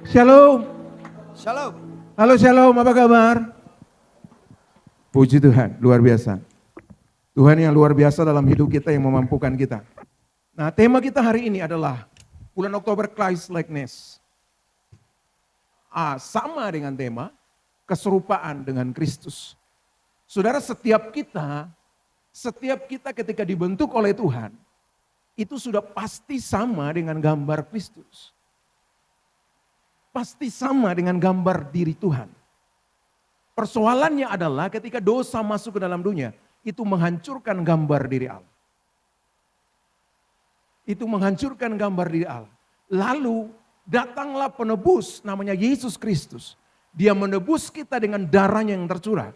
Shalom. Shalom. Halo Shalom, apa kabar? Puji Tuhan, luar biasa. Tuhan yang luar biasa dalam hidup kita yang memampukan kita. Nah, tema kita hari ini adalah bulan Oktober Christ likeness. Sama dengan tema keserupaan dengan Kristus. Saudara, setiap kita ketika dibentuk oleh Tuhan, itu sudah pasti sama dengan gambar Kristus. Pasti sama dengan gambar diri Tuhan. Persoalannya adalah ketika dosa masuk ke dalam dunia, itu menghancurkan gambar diri Allah. Itu menghancurkan gambar diri Allah. Lalu datanglah penebus namanya Yesus Kristus. Dia menebus kita dengan darahnya yang tercurah.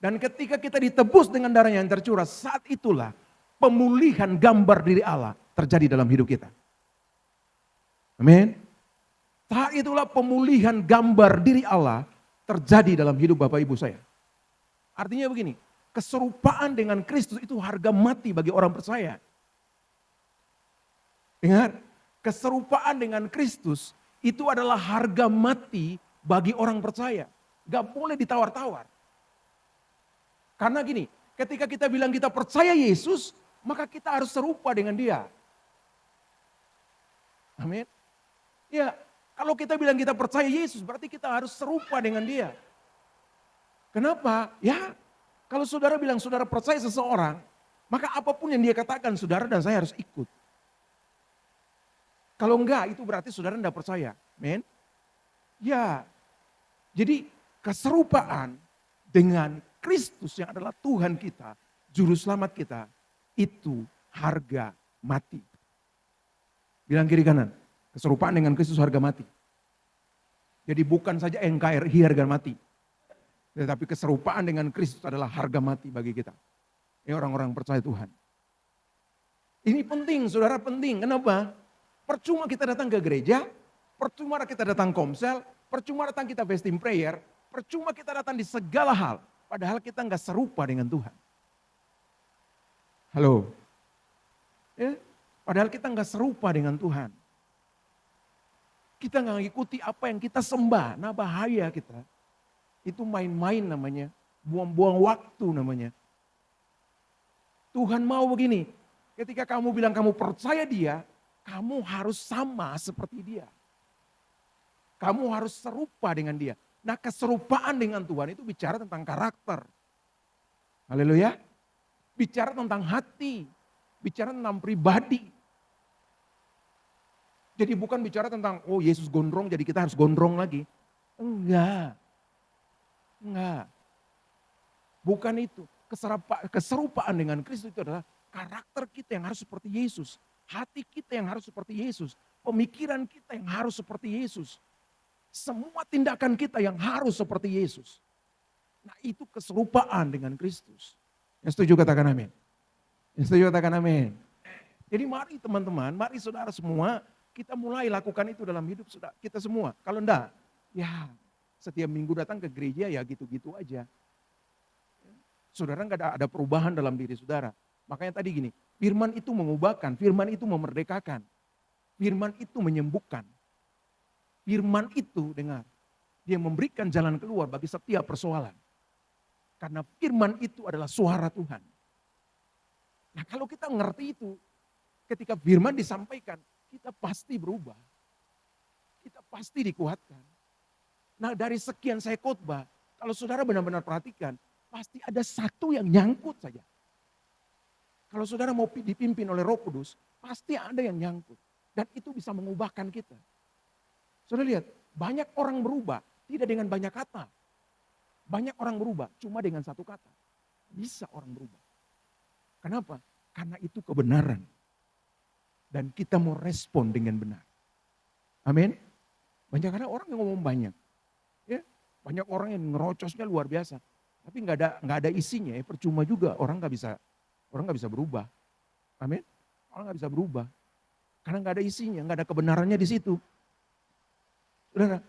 Dan ketika kita ditebus dengan darahnya yang tercurah, saat itulah pemulihan gambar diri Allah terjadi dalam hidup kita. Amin. Saat itulah pemulihan gambar diri Allah terjadi dalam hidup Bapak Ibu saya. Artinya begini, keserupaan dengan Kristus itu harga mati bagi orang percaya. Ingat, keserupaan dengan Kristus itu adalah harga mati bagi orang percaya. Gak boleh ditawar-tawar. Karena gini, ketika kita bilang kita percaya Yesus, maka kita harus serupa dengan Dia. Amin. Ya, kalau kita bilang kita percaya Yesus, berarti kita harus serupa dengan Dia. Kenapa? Ya, kalau saudara bilang saudara percaya seseorang, maka apapun yang dia katakan, saudara dan saya harus ikut. Kalau enggak, itu berarti saudara tidak percaya. Amin. Ya, jadi keserupaan dengan Kristus yang adalah Tuhan kita, Juru Selamat kita, itu harga mati. Bilang kiri kanan, keserupaan dengan Kristus harga mati. Jadi bukan saja NKRI harga mati. Tetapi keserupaan dengan Kristus adalah harga mati bagi kita. Ini orang-orang percaya Tuhan. Ini penting, saudara, penting. Kenapa? Percuma kita datang ke gereja, percuma kita datang komsel, percuma datang kita fasting prayer, percuma kita datang di segala hal. Padahal kita nggak serupa dengan Tuhan. Halo? Ya? Padahal kita nggak serupa dengan Tuhan. Kita nggak ngikuti apa yang kita sembah, nah bahaya kita. Itu main-main namanya, buang-buang waktu namanya. Tuhan mau begini, ketika kamu bilang kamu percaya Dia, kamu harus sama seperti Dia. Kamu harus serupa dengan Dia. Nah, keserupaan dengan Tuhan itu bicara tentang karakter. Haleluya. Bicara tentang hati, bicara tentang pribadi. Jadi bukan bicara tentang, oh Yesus gondrong jadi kita harus gondrong lagi. Enggak. Bukan itu. Keserupaan dengan Kristus itu adalah karakter kita yang harus seperti Yesus. Hati kita yang harus seperti Yesus. Pemikiran kita yang harus seperti Yesus. Semua tindakan kita yang harus seperti Yesus. Nah, itu keserupaan dengan Kristus. Yang setuju katakan amin. Yang setuju katakan amin. Jadi mari teman-teman, mari saudara semua, kita mulai lakukan itu dalam hidup kita semua. Kalau enggak, ya setiap minggu datang ke gereja ya gitu-gitu aja. Saudara enggak ada perubahan dalam diri saudara. Makanya tadi gini, firman itu mengubahkan, firman itu memerdekakan. Firman itu menyembuhkan. Firman itu, dengar, dia memberikan jalan keluar bagi setiap persoalan. Karena firman itu adalah suara Tuhan. Nah, kalau kita ngerti itu, ketika firman disampaikan, kita pasti berubah. Kita pasti dikuatkan. Nah, dari sekian saya khotbah, kalau saudara benar-benar perhatikan, pasti ada satu yang nyangkut saja. Kalau saudara mau dipimpin oleh Roh Kudus, pasti ada yang nyangkut. Dan itu bisa mengubahkan kita. Saudara lihat, banyak orang berubah tidak dengan banyak kata. Banyak orang berubah cuma dengan satu kata. Bisa orang berubah. Kenapa? Karena itu kebenaran. Dan kita mau respon dengan benar. Amin. Banyak karena orang yang ngomong banyak. Ya, banyak orang yang ngerocosnya luar biasa. Tapi nggak ada isinya, ya percuma juga orang nggak bisa berubah. Amin. Orang nggak bisa berubah. Karena nggak ada isinya, nggak ada kebenarannya di situ. Saudara,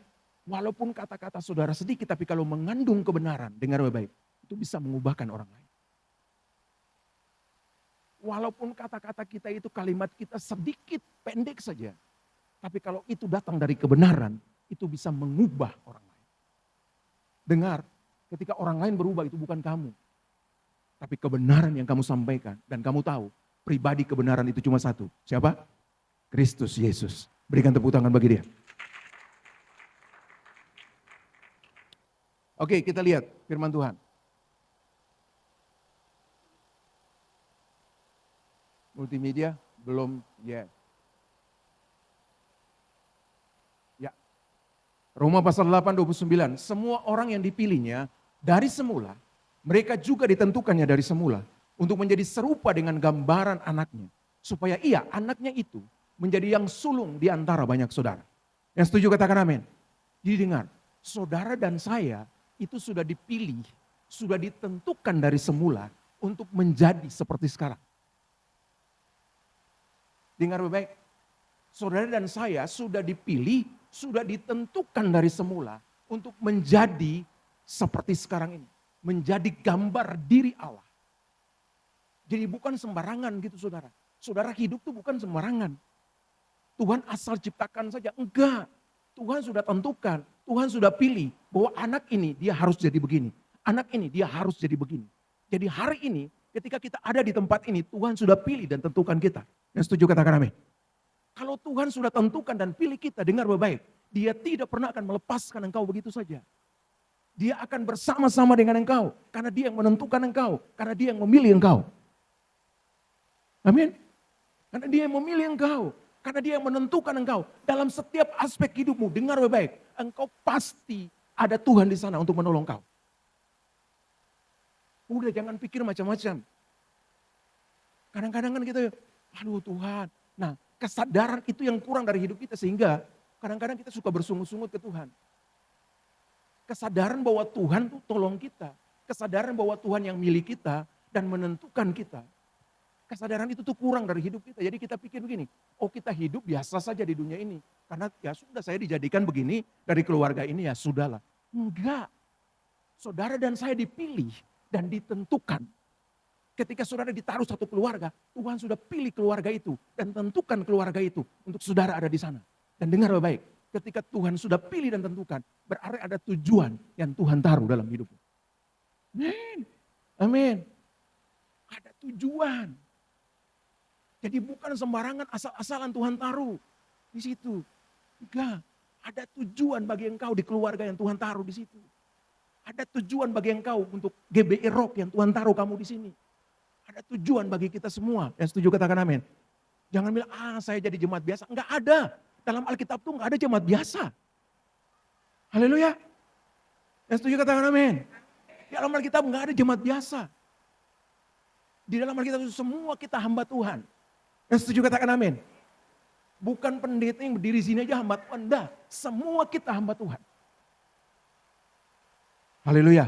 walaupun kata-kata saudara sedikit, tapi kalau mengandung kebenaran, dengar baik-baik, itu bisa mengubahkan orang lain. Walaupun kata-kata kita itu, kalimat kita sedikit, pendek saja. Tapi kalau itu datang dari kebenaran, itu bisa mengubah orang lain. Dengar, ketika orang lain berubah itu bukan kamu. Tapi kebenaran yang kamu sampaikan dan kamu tahu, pribadi kebenaran itu cuma satu. Siapa? Kristus Yesus. Berikan tepuk tangan bagi dia. Oke, kita lihat firman Tuhan. Multimedia belum ya. Ya. Roma pasal 8:29. Semua orang yang dipilihnya dari semula, mereka juga ditentukannya dari semula untuk menjadi serupa dengan gambaran anaknya, supaya ia, anaknya itu, menjadi yang sulung di antara banyak saudara. Yang setuju katakan amin. Jadi dengar, saudara dan saya itu sudah dipilih, sudah ditentukan dari semula untuk menjadi seperti sekarang. Dengar baik-baik, saudara dan saya sudah dipilih, sudah ditentukan dari semula untuk menjadi seperti sekarang ini. Menjadi gambar diri Allah. Jadi bukan sembarangan gitu saudara. Saudara hidup tuh bukan sembarangan. Tuhan asal ciptakan saja, enggak. Tuhan sudah tentukan, Tuhan sudah pilih bahwa anak ini dia harus jadi begini. Anak ini dia harus jadi begini. Jadi hari ini ketika kita ada di tempat ini, Tuhan sudah pilih dan tentukan kita. Yang setuju katakan amin. Kalau Tuhan sudah tentukan dan pilih kita, dengar baik-baik. Dia tidak pernah akan melepaskan engkau begitu saja. Dia akan bersama-sama dengan engkau. Karena dia yang menentukan engkau. Karena dia yang memilih engkau. Amin. Karena dia yang memilih engkau. Karena dia yang menentukan engkau. Dalam setiap aspek hidupmu, dengar baik-baik. Engkau pasti ada Tuhan di sana untuk menolong engkau. Udah jangan pikir macam-macam. Kadang-kadang kan kita, aduh Tuhan. Nah kesadaran itu yang kurang dari hidup kita. Sehingga kadang-kadang kita suka bersungut-sungut ke Tuhan. Kesadaran bahwa Tuhan tuh tolong kita. Kesadaran bahwa Tuhan yang milik kita dan menentukan kita. Kesadaran itu tuh kurang dari hidup kita. Jadi kita pikir begini, oh kita hidup biasa saja di dunia ini. Karena ya sudah saya dijadikan begini dari keluarga ini ya sudahlah. Enggak. Saudara dan saya dipilih dan ditentukan. Ketika saudara ditaruh satu keluarga, Tuhan sudah pilih keluarga itu dan tentukan keluarga itu untuk saudara ada di sana. Dan dengar baik, ketika Tuhan sudah pilih dan tentukan, berarti ada tujuan yang Tuhan taruh dalam hidupmu. Amin. Amin. Ada tujuan. Jadi bukan sembarangan asal-asalan Tuhan taruh di situ. Enggak. Ada tujuan bagi engkau di keluarga yang Tuhan taruh di situ. Ada tujuan bagi engkau untuk GBI Rock yang Tuhan taruh kamu di sini. Ada tujuan bagi kita semua. Yang setuju katakan amin. Jangan bilang, saya jadi jemaat biasa. Enggak ada. Dalam Alkitab tuh enggak ada jemaat biasa. Haleluya. Yang setuju katakan amin. Di dalam Alkitab enggak ada jemaat biasa. Di dalam Alkitab itu semua kita hamba Tuhan. Yang setuju katakan amin. Bukan pendeta yang berdiri sini aja hamba Tuhan. Enggak. Semua kita hamba Tuhan. Haleluya.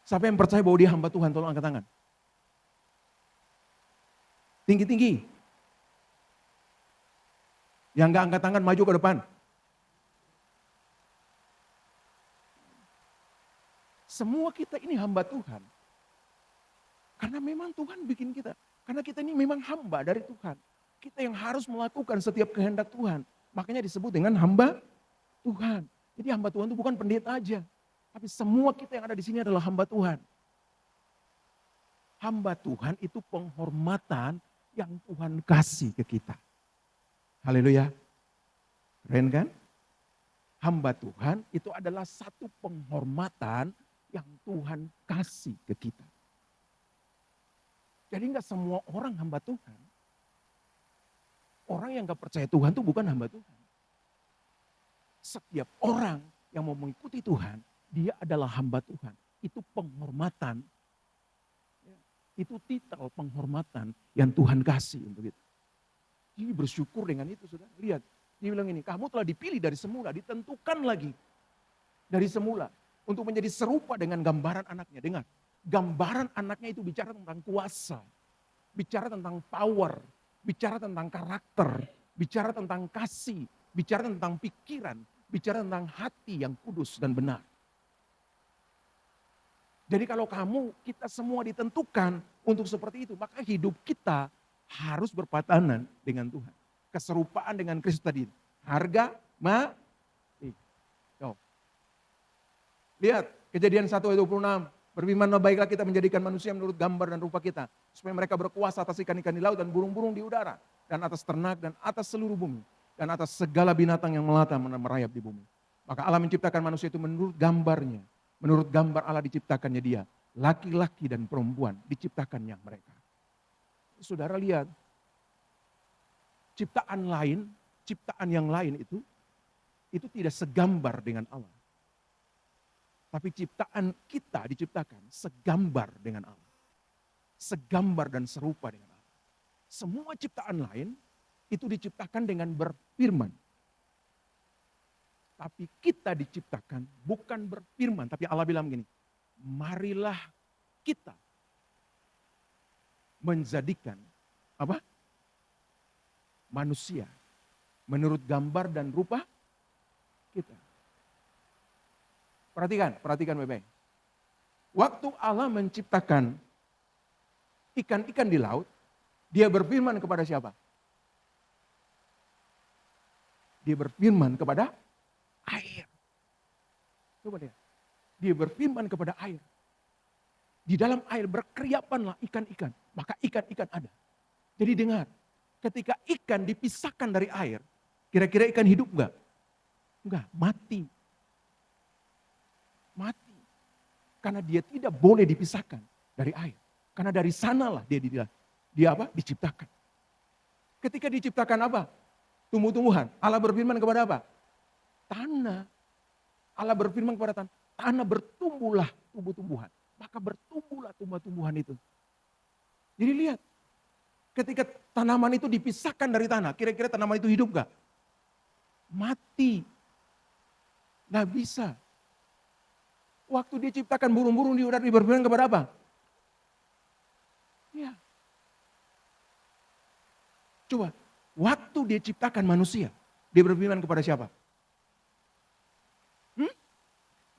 Siapa yang percaya bahwa dia hamba Tuhan, tolong angkat tangan. Tinggi-tinggi. Yang enggak angkat tangan maju ke depan. Semua kita ini hamba Tuhan. Karena memang Tuhan bikin kita. Karena kita ini memang hamba dari Tuhan. Kita yang harus melakukan setiap kehendak Tuhan. Makanya disebut dengan hamba Tuhan. Jadi hamba Tuhan itu bukan pendeta aja. Tapi semua kita yang ada di sini adalah hamba Tuhan. Hamba Tuhan itu penghormatan yang Tuhan kasih ke kita. Haleluya. Keren kan? Hamba Tuhan itu adalah satu penghormatan yang Tuhan kasih ke kita. Jadi enggak semua orang hamba Tuhan. Orang yang enggak percaya Tuhan itu bukan hamba Tuhan. Setiap orang yang mau mengikuti Tuhan, dia adalah hamba Tuhan. Itu penghormatan. Itu titel penghormatan yang Tuhan kasih untuk itu. Jadi bersyukur dengan itu, saudara. Lihat, dia bilang ini, kamu telah dipilih dari semula, ditentukan lagi dari semula untuk menjadi serupa dengan gambaran anaknya. Dengar, gambaran anaknya itu bicara tentang kuasa, bicara tentang power, bicara tentang karakter, bicara tentang kasih, bicara tentang pikiran, bicara tentang hati yang kudus dan benar. Jadi kalau kita semua ditentukan untuk seperti itu, maka hidup kita harus berpatanan dengan Tuhan. Keserupaan dengan Kristus tadi. Harga mati. Lihat Kejadian 1 ayat 26. Berfirmanlah, baiklah kita menjadikan manusia menurut gambar dan rupa kita. Supaya mereka berkuasa atas ikan-ikan di laut dan burung-burung di udara. Dan atas ternak dan atas seluruh bumi. Dan atas segala binatang yang melata merayap di bumi. Maka Allah menciptakan manusia itu menurut gambarnya. Menurut gambar Allah diciptakannya dia. Laki-laki dan perempuan diciptakannya mereka. Saudara lihat. Ciptaan yang lain itu tidak segambar dengan Allah. Tapi ciptaan kita diciptakan segambar dengan Allah. Segambar dan serupa dengan Allah. Semua ciptaan lain itu diciptakan dengan berfirman. Tapi kita diciptakan bukan berfirman. Tapi Allah bilang begini, marilah kita menjadikan manusia menurut gambar dan rupa kita. Perhatikan baik-baik. Waktu Allah menciptakan ikan-ikan di laut, dia berfirman kepada siapa? Dia berfirman kepada air. Coba lihat. Dia berfirman kepada air. Di dalam air berkeriapanlah ikan-ikan. Maka ikan-ikan ada. Jadi dengar, ketika ikan dipisahkan dari air, kira-kira ikan hidup enggak? Enggak, mati. Mati. Karena dia tidak boleh dipisahkan dari air. Karena dari sanalah dia diciptakan. Ketika diciptakan apa? Tumbuh-tumbuhan. Allah berfirman kepada apa? Tanah. Allah berfirman kepada tanah. Tanah bertumbuhlah tumbuh-tumbuhan. Maka bertumbuhlah tumbuh-tumbuhan itu. Jadi lihat. Ketika tanaman itu dipisahkan dari tanah. Kira-kira tanaman itu hidup gak? Mati. Nggak bisa. Waktu dia ciptakan burung-burung di udara, dia berfirman kepada apa? Ya. Coba, waktu dia ciptakan manusia, dia berfirman kepada siapa?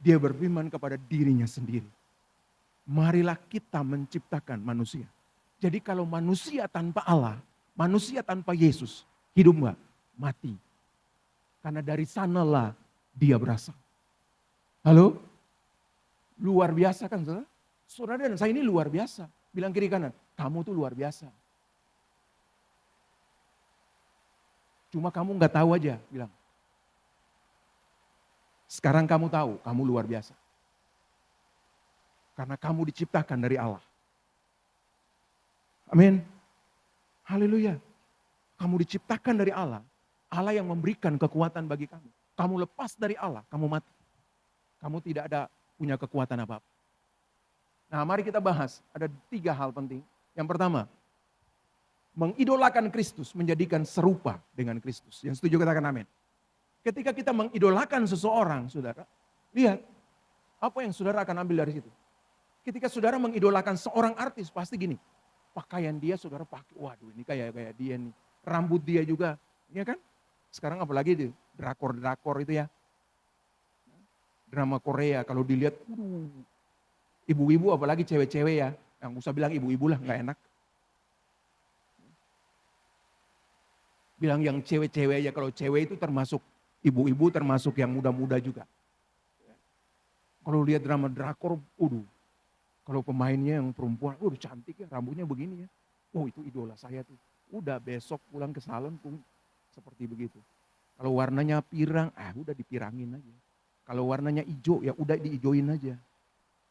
Dia berfirman kepada dirinya sendiri. Marilah kita menciptakan manusia. Jadi kalau manusia tanpa Allah, manusia tanpa Yesus, hidup enggak? Mati. Karena dari sanalah dia berasal. Halo? Luar biasa kan saudara? Saudara dan saya ini luar biasa. Bilang kiri kanan, kamu tuh luar biasa. Cuma kamu nggak tahu aja, bilang. Sekarang kamu tahu, kamu luar biasa. Karena kamu diciptakan dari Allah. Amin. Haleluya. Kamu diciptakan dari Allah. Allah yang memberikan kekuatan bagi kamu. Kamu lepas dari Allah, kamu mati. Kamu tidak ada punya kekuatan apa-apa. Nah, mari kita bahas. Ada 3 hal penting. Yang pertama, mengidolakan Kristus, menjadikan serupa dengan Kristus. Yang setuju katakan amin. Ketika kita mengidolakan seseorang, saudara, lihat apa yang saudara akan ambil dari situ. Ketika saudara mengidolakan seorang artis, pasti gini, pakaian dia saudara pakai, waduh ini kayak dia nih. Rambut dia juga, ya kan? Sekarang apalagi itu, drakor itu ya. Drama Korea kalau dilihat, ibu-ibu apalagi cewek-cewek ya, yang usah bilang ibu-ibu lah, nggak enak. Bilang yang cewek-cewek aja, kalau cewek itu termasuk ibu-ibu, termasuk yang muda-muda juga. Kalau lihat drama drakor, kalau pemainnya yang perempuan, cantik ya, rambutnya begini ya. Oh itu idola saya tuh. Udah besok pulang ke salon pun seperti begitu. Kalau warnanya pirang, udah dipirangin aja. Kalau warnanya hijau, ya udah diijoin aja.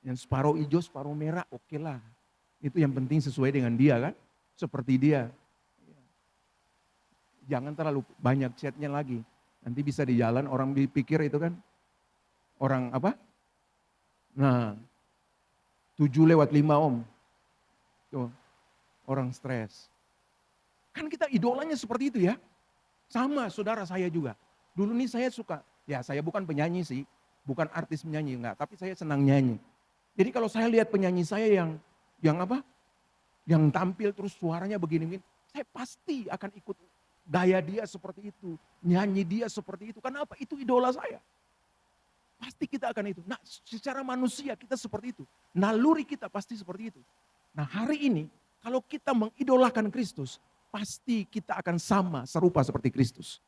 Yang separuh hijau, separuh merah, oke lah. Itu yang penting sesuai dengan dia kan. Seperti dia. Jangan terlalu banyak chatnya lagi. Nanti bisa di jalan orang dipikir itu kan. Orang apa? Nah, 7:05 om. Tuh, orang stres. Kan kita idolanya seperti itu ya. Sama saudara saya juga. Dulu nih saya suka. Ya saya bukan penyanyi sih, bukan artis penyanyi, enggak, tapi saya senang nyanyi. Jadi kalau saya lihat penyanyi saya yang apa? Yang tampil terus suaranya begini-begini, saya pasti akan ikut gaya dia seperti itu, nyanyi dia seperti itu. Kenapa? Itu idola saya. Pasti kita akan itu. Nah, secara manusia kita seperti itu. Naluri kita pasti seperti itu. Nah, hari ini kalau kita mengidolakan Kristus, pasti kita akan sama serupa seperti Kristus.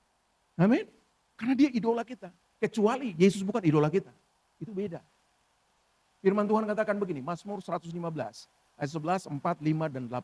Amin. Karena dia idola kita. Kecuali Yesus bukan idola kita. Itu beda. Firman Tuhan katakan begini, Mazmur 115, ayat 11, 4, 5, dan 8.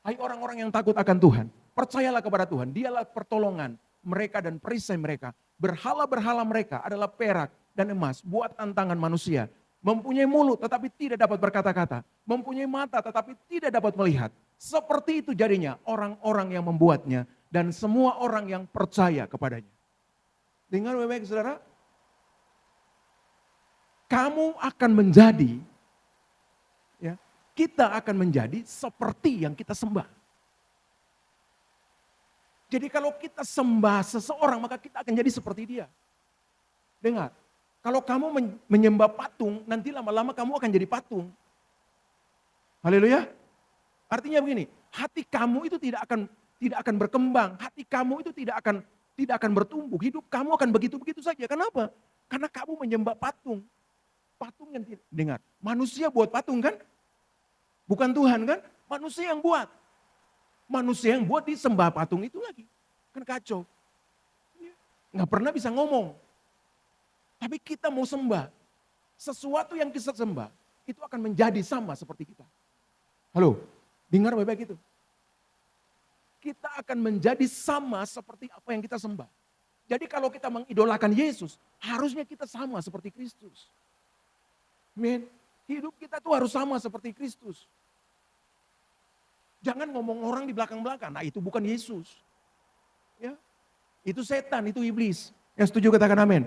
Hai orang-orang yang takut akan Tuhan, percayalah kepada Tuhan, dialah pertolongan mereka dan perisai mereka. Berhala-berhala mereka adalah perak dan emas, buatan tangan manusia. Mempunyai mulut tetapi tidak dapat berkata-kata. Mempunyai mata tetapi tidak dapat melihat. Seperti itu jadinya orang-orang yang membuatnya dan semua orang yang percaya kepadanya. Dengar baik-baik saudara, kamu akan menjadi, ya, kita akan menjadi seperti yang kita sembah. Jadi kalau kita sembah seseorang maka kita akan jadi seperti dia. Dengar, kalau kamu menyembah patung, nanti lama-lama kamu akan jadi patung. Haleluya. Artinya begini, hati kamu itu tidak akan berkembang, hati kamu itu tidak akan bertumbuh, hidup kamu akan begitu-begitu saja. Kenapa? Karena kamu menyembah patung. Patung yang tidak, dengar, manusia buat patung kan? Bukan Tuhan kan? Manusia yang buat. Manusia yang buat disembah patung itu lagi. Kan kacau. Nggak pernah bisa ngomong. Tapi kita mau sembah. Sesuatu yang kita sembah, itu akan menjadi sama seperti kita. Halo, dengar baik-baik itu. Kita akan menjadi sama seperti apa yang kita sembah. Jadi kalau kita mengidolakan Yesus, harusnya kita sama seperti Kristus. Amin. Hidup kita tuh harus sama seperti Kristus. Jangan ngomong orang di belakang-belakang, nah itu bukan Yesus. Ya, itu setan, itu iblis. Yang setuju katakan amin.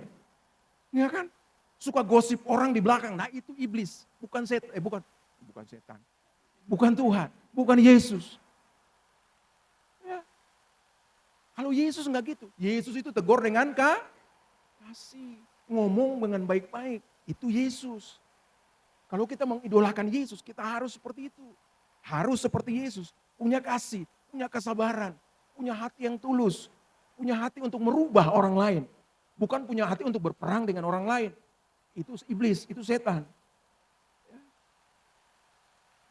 Ya kan? Suka gosip orang di belakang, nah itu iblis. Bukan setan, bukan setan. Bukan Tuhan, bukan Yesus. Ya. Kalau Yesus enggak gitu. Yesus itu tegur dengan kasih. Ngomong dengan baik-baik. Itu Yesus. Kalau kita mengidolakan Yesus, kita harus seperti itu. Harus seperti Yesus. Punya kasih, punya kesabaran, punya hati yang tulus. Punya hati untuk merubah orang lain. Bukan punya hati untuk berperang dengan orang lain. Itu iblis, itu setan.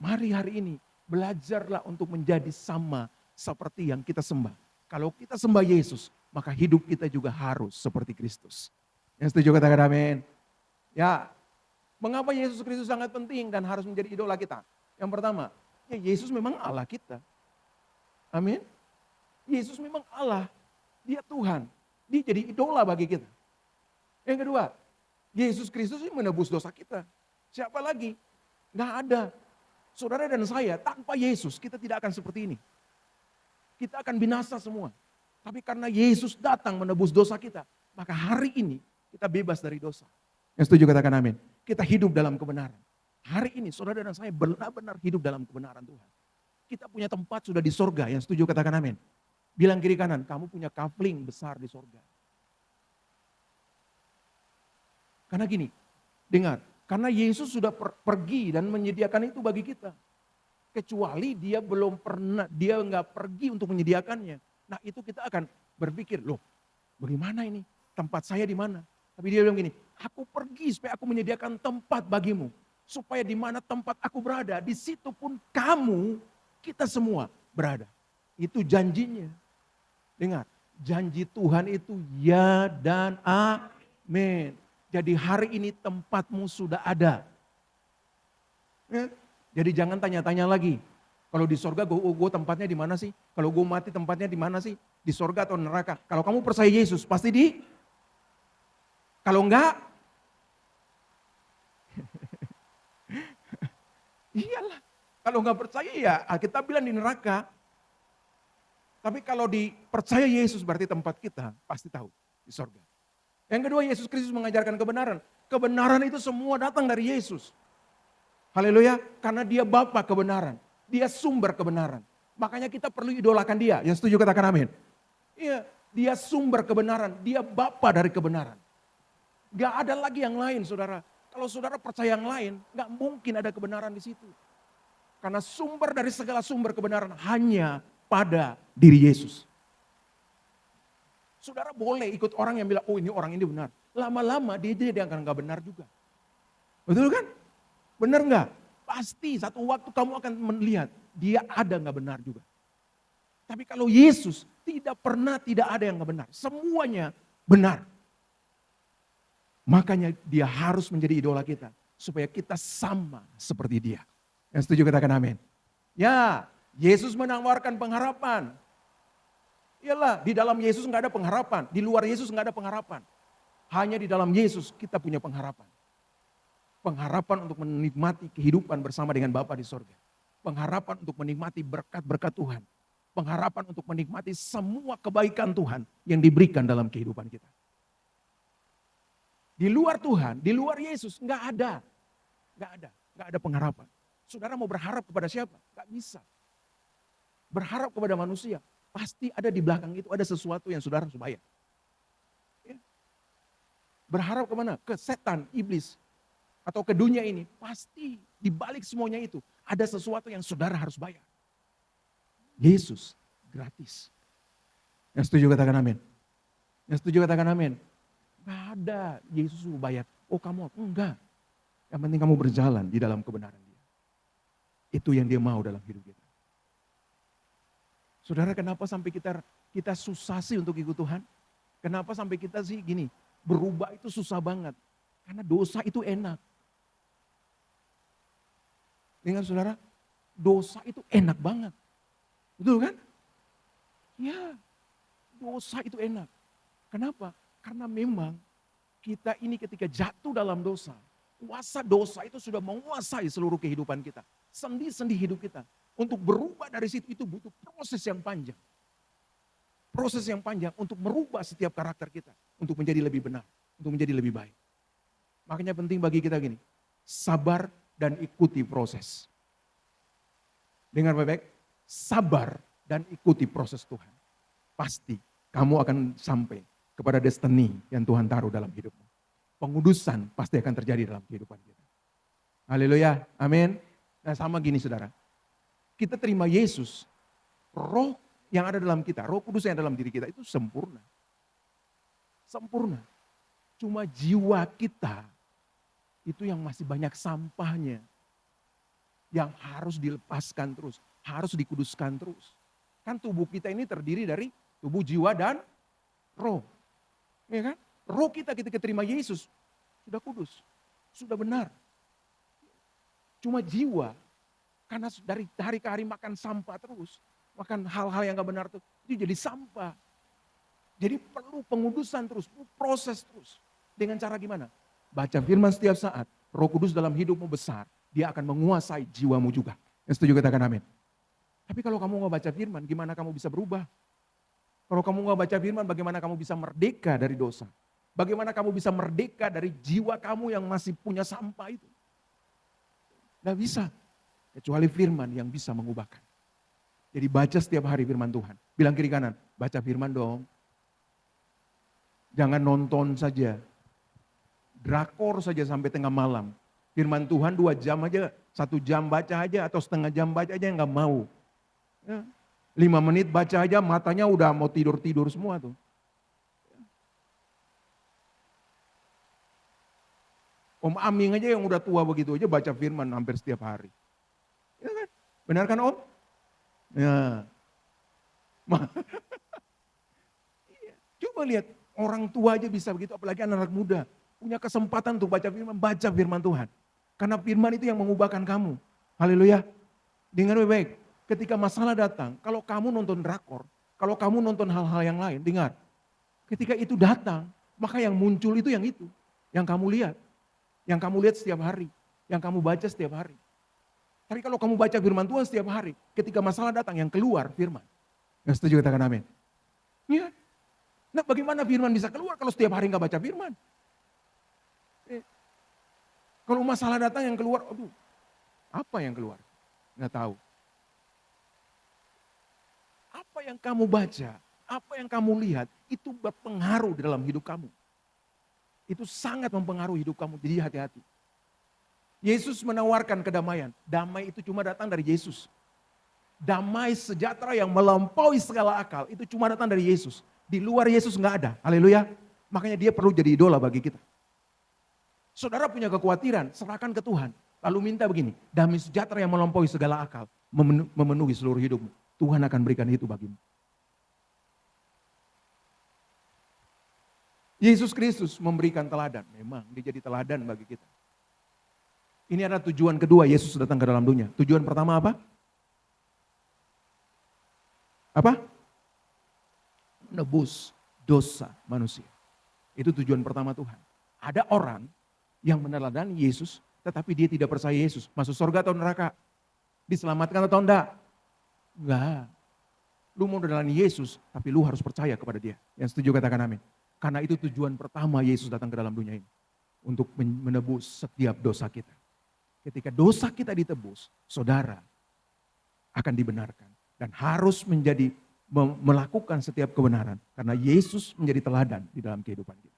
Mari hari ini belajarlah untuk menjadi sama seperti yang kita sembah. Kalau kita sembah Yesus, maka hidup kita juga harus seperti Kristus. Yang setuju katakan amin. Ya, mengapa Yesus Kristus sangat penting dan harus menjadi idola kita? Yang pertama, ya Yesus memang Allah kita. Amin. Yesus memang Allah. Dia Tuhan. Dia jadi idola bagi kita. Yang kedua, Yesus Kristus menebus dosa kita. Siapa lagi? Nggak ada. Saudara dan saya, tanpa Yesus kita tidak akan seperti ini. Kita akan binasa semua. Tapi karena Yesus datang menebus dosa kita, maka hari ini kita bebas dari dosa. Yang setuju katakan amin. Kita hidup dalam kebenaran. Hari ini saudara dan saya benar-benar hidup dalam kebenaran Tuhan. Kita punya tempat sudah di sorga. Yang setuju katakan amin. Bilang kiri kanan, kamu punya kafling besar di sorga. Karena gini, dengar, karena Yesus sudah pergi dan menyediakan itu bagi kita. Kecuali dia belum pernah, dia nggak pergi untuk menyediakannya. Nah itu kita akan berpikir, loh bagaimana ini, tempat saya di mana? Tapi dia bilang gini, aku pergi supaya aku menyediakan tempat bagimu. Supaya di mana tempat aku berada, di situ pun kamu, kita semua berada. Itu janjinya. Dengar, janji Tuhan itu ya dan amin. Jadi hari ini tempatmu sudah ada. Ya? Jadi jangan tanya-tanya lagi. Kalau di sorga gue tempatnya di mana sih? Kalau gue mati tempatnya di mana sih? Di sorga atau neraka? Kalau kamu percaya Yesus pasti di. Kalau enggak, iyalah. Kalau enggak percaya ya kita bilang di neraka. Tapi kalau dipercaya Yesus berarti tempat kita pasti tahu di sorga. Yang kedua, Yesus Kristus mengajarkan kebenaran. Kebenaran itu semua datang dari Yesus. Haleluya, karena dia Bapa kebenaran. Dia sumber kebenaran. Makanya kita perlu idolakan dia. Yang setuju katakan amin. Iya, dia sumber kebenaran. Dia Bapa dari kebenaran. Gak ada lagi yang lain saudara. Kalau saudara percaya yang lain, gak mungkin ada kebenaran di situ. Karena sumber dari segala sumber kebenaran hanya pada diri Yesus. Saudara boleh ikut orang yang bilang, oh ini orang ini benar. Lama-lama dia akan gak benar juga. Betul kan? Benar gak? Pasti satu waktu kamu akan melihat dia ada gak benar juga. Tapi kalau Yesus tidak pernah tidak ada yang nggak benar. Semuanya benar. Makanya dia harus menjadi idola kita. Supaya kita sama seperti dia. Yang setuju katakan amin. Ya, Yesus menawarkan pengharapan. Iyalah, di dalam Yesus nggak ada pengharapan. Di luar Yesus nggak ada pengharapan. Hanya di dalam Yesus kita punya pengharapan. Pengharapan untuk menikmati kehidupan bersama dengan Bapa di sorga. Pengharapan untuk menikmati berkat-berkat Tuhan. Pengharapan untuk menikmati semua kebaikan Tuhan yang diberikan dalam kehidupan kita. Di luar Tuhan, di luar Yesus nggak ada. Nggak ada pengharapan. Saudara mau berharap kepada siapa? Nggak bisa. Berharap kepada manusia. Pasti ada di belakang itu, ada sesuatu yang saudara harus bayar. Ya. Berharap kemana? Ke setan, iblis. Atau ke dunia ini. Pasti di balik semuanya itu ada sesuatu yang saudara harus bayar. Yesus gratis. Yang setuju katakan amin. Yang setuju katakan amin. Gak ada Yesus bayar. Oh kamu, enggak. Yang penting kamu berjalan di dalam kebenaran dia. Itu yang dia mau dalam hidup kita. Saudara, kenapa sampai kita susah sih untuk ikut Tuhan? Kenapa sampai kita sih gini, berubah itu susah banget. Karena dosa itu enak. Ingat saudara, dosa itu enak banget. Betul kan? Ya, dosa itu enak. Kenapa? Karena memang kita ini ketika jatuh dalam dosa, kuasa dosa itu sudah menguasai seluruh kehidupan kita. Sendi-sendi hidup kita. Untuk berubah dari situ itu butuh proses yang panjang. Proses yang panjang untuk merubah setiap karakter kita. Untuk menjadi lebih benar, untuk menjadi lebih baik. Makanya penting bagi kita gini, sabar dan ikuti proses. Dengar baik-baik. Sabar dan ikuti proses Tuhan. Pasti kamu akan sampai kepada destiny yang Tuhan taruh dalam hidupmu. Pengudusan pasti akan terjadi dalam kehidupan kita. Haleluya, amin. Nah sama gini saudara, kita terima Yesus, roh yang ada dalam kita, roh kudus yang ada dalam diri kita itu sempurna. Sempurna. Cuma jiwa kita itu yang masih banyak sampahnya. Yang harus dilepaskan terus, harus dikuduskan terus. Kan tubuh kita ini terdiri dari tubuh, jiwa, dan roh. Ya kan? Roh kita ketika terima Yesus, sudah kudus, sudah benar. Cuma jiwa, karena dari hari ke hari makan sampah terus, makan hal-hal yang gak benar itu jadi sampah. Jadi perlu pengudusan terus, perlu proses terus. Dengan cara gimana? Baca firman setiap saat, Roh Kudus dalam hidupmu besar. Dia akan menguasai jiwamu juga. Yang setuju katakan amin. Tapi kalau kamu gak baca firman, gimana kamu bisa berubah? Kalau kamu gak baca firman, bagaimana kamu bisa merdeka dari dosa? Bagaimana kamu bisa merdeka dari jiwa kamu yang masih punya sampah itu? Gak bisa. Kecuali firman yang bisa mengubahkan. Jadi baca setiap hari firman Tuhan. Bilang kiri kanan, baca firman dong. Jangan nonton saja. Drakor saja sampai tengah malam. Firman Tuhan 2 jam aja, 1 jam baca aja atau setengah jam baca aja nggak mau. Ya. 5 menit baca aja matanya udah mau tidur-tidur semua tuh. Om Aming aja yang udah tua begitu aja baca firman hampir setiap hari. Ya kan? Benar kan Om? Ya. Coba lihat orang tua aja bisa begitu apalagi anak-anak muda. Punya kesempatan untuk baca firman Tuhan. Karena firman itu yang mengubahkan kamu. Haleluya. Dengar baik-baik. Ketika masalah datang, kalau kamu nonton drakor, kalau kamu nonton hal-hal yang lain, dengar. Ketika itu datang, maka yang muncul itu. Yang kamu lihat. Yang kamu lihat setiap hari. Yang kamu baca setiap hari. Tapi kalau kamu baca firman Tuhan setiap hari, ketika masalah datang yang keluar firman. Yang setuju katakan amin. Ya. Nah bagaimana firman bisa keluar kalau setiap hari nggak baca firman? Kalau masalah datang yang keluar, aduh, apa yang keluar? Nggak tahu. Apa yang kamu baca, apa yang kamu lihat, itu berpengaruh dalam hidup kamu. Itu sangat mempengaruhi hidup kamu, jadi hati-hati. Yesus menawarkan kedamaian, damai itu cuma datang dari Yesus. Damai sejahtera yang melampaui segala akal, itu cuma datang dari Yesus. Di luar Yesus nggak ada, haleluya. Makanya dia perlu jadi idola bagi kita. Saudara punya kekhawatiran, serahkan ke Tuhan. Lalu minta begini, damai sejahtera yang melampaui segala akal, memenuhi seluruh hidupmu. Tuhan akan berikan itu bagimu. Yesus Kristus memberikan teladan. Memang dia jadi teladan bagi kita. Ini adalah tujuan kedua Yesus datang ke dalam dunia. Tujuan pertama apa? Apa? Menebus dosa manusia. Itu tujuan pertama Tuhan. Ada orang yang meneladani Yesus, tetapi dia tidak percaya Yesus. Masuk surga atau neraka? Diselamatkan atau enggak? Enggak. Lu mau meneladani Yesus, tapi lu harus percaya kepada dia. Yang setuju katakan amin. Karena itu tujuan pertama Yesus datang ke dalam dunia ini. Untuk menebus setiap dosa kita. Ketika dosa kita ditebus, saudara akan dibenarkan. Dan harus melakukan setiap kebenaran. Karena Yesus menjadi teladan di dalam kehidupan kita.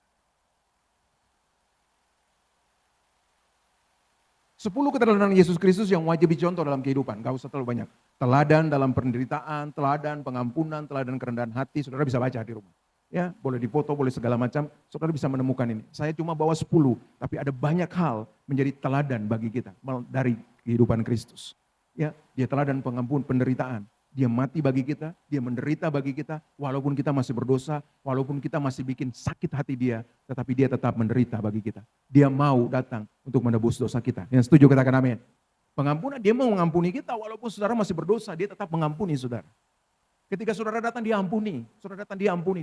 10 keteladanan Yesus Kristus yang wajib dicontoh dalam kehidupan. Gak usah terlalu banyak. Teladan dalam penderitaan, teladan pengampunan, teladan kerendahan hati. Saudara bisa baca di rumah. Ya, boleh dipoto, boleh segala macam. Saudara bisa menemukan ini. Saya cuma bawa 10, tapi ada banyak hal menjadi teladan bagi kita dari kehidupan Kristus. Ya, dia teladan pengampun penderitaan. Dia mati bagi kita, dia menderita bagi kita, walaupun kita masih berdosa, walaupun kita masih bikin sakit hati dia, tetapi dia tetap menderita bagi kita. Dia mau datang untuk menebus dosa kita. Yang setuju katakan amin. Pengampunan, dia mau mengampuni kita, walaupun saudara masih berdosa, dia tetap mengampuni saudara. Ketika saudara datang dia ampuni,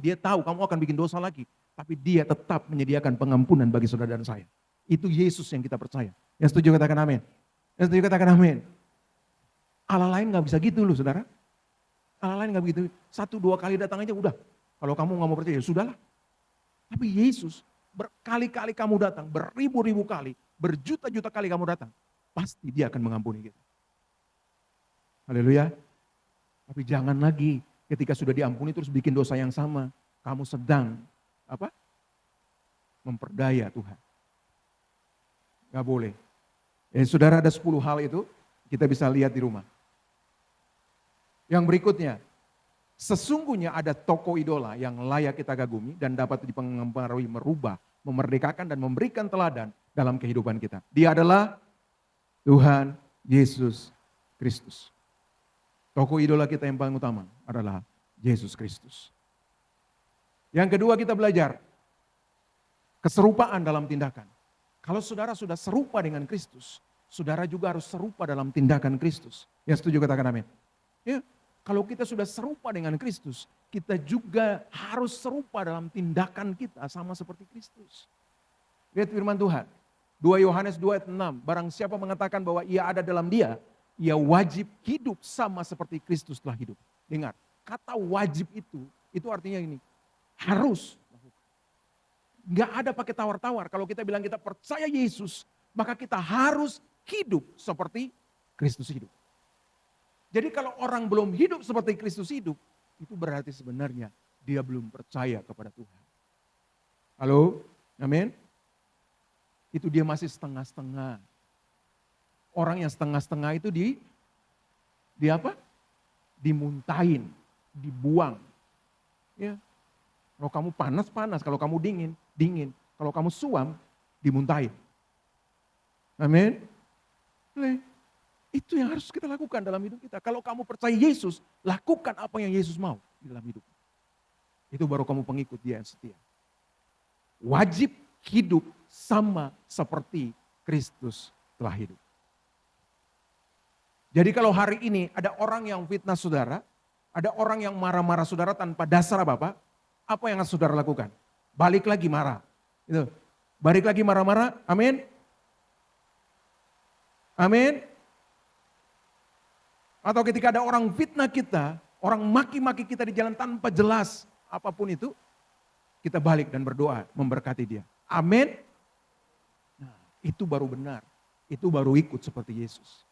dia tahu kamu akan bikin dosa lagi. Tapi dia tetap menyediakan pengampunan bagi saudara dan saya. Itu Yesus yang kita percaya. Yang setuju katakan amin. Yang setuju katakan amin. Allah lain gak bisa gitu loh saudara. Allah lain gak begitu. 1-2 kali datang aja udah. Kalau kamu gak mau percaya ya sudahlah. Tapi Yesus berkali-kali kamu datang, beribu-ribu kali, berjuta-juta kali kamu datang. Pasti dia akan mengampuni kita. Haleluya. Tapi jangan lagi ketika sudah diampuni terus bikin dosa yang sama. Kamu sedang memperdaya Tuhan. Gak boleh. Saudara ada 10 hal itu kita bisa lihat di rumah. Yang berikutnya, sesungguhnya ada tokoh idola yang layak kita kagumi dan dapat dipengaruhi merubah, memerdekakan dan memberikan teladan dalam kehidupan kita. Dia adalah Tuhan Yesus Kristus. Tokoh idola kita yang paling utama adalah Yesus Kristus. Yang kedua kita belajar keserupaan dalam tindakan. Kalau saudara sudah serupa dengan Kristus, saudara juga harus serupa dalam tindakan Kristus. Yang setuju katakan amin. Ya, kalau kita sudah serupa dengan Kristus, kita juga harus serupa dalam tindakan kita sama seperti Kristus. Lihat firman Tuhan. 2 Yohanes 2 ayat 6. Barang siapa mengatakan bahwa ia ada dalam dia, ia wajib hidup sama seperti Kristus telah hidup. Dengar, kata wajib itu artinya ini, harus. Gak ada pakai tawar-tawar. Kalau kita bilang kita percaya Yesus, maka kita harus hidup seperti Kristus hidup. Jadi kalau orang belum hidup seperti Kristus hidup, itu berarti sebenarnya dia belum percaya kepada Tuhan. Halo, amin? Itu dia masih setengah-setengah. Orang yang setengah-setengah itu dimuntahin, dibuang. Ya. Kalau kamu panas, kalau kamu dingin. Kalau kamu suam, dimuntahin. Amin. Itu yang harus kita lakukan dalam hidup kita. Kalau kamu percaya Yesus, lakukan apa yang Yesus mau di dalam hidup. Itu baru kamu pengikut dia yang setia. Wajib hidup sama seperti Kristus telah hidup. Jadi kalau hari ini ada orang yang fitnah saudara, ada orang yang marah-marah saudara tanpa dasar apa yang harus saudara lakukan? Balik lagi marah. Itu. Balik lagi marah-marah, amin. Amin. Atau ketika ada orang fitnah kita, orang maki-maki kita di jalan tanpa jelas apapun itu, kita balik dan berdoa memberkati dia. Amin. Nah, itu baru benar. Itu baru ikut seperti Yesus.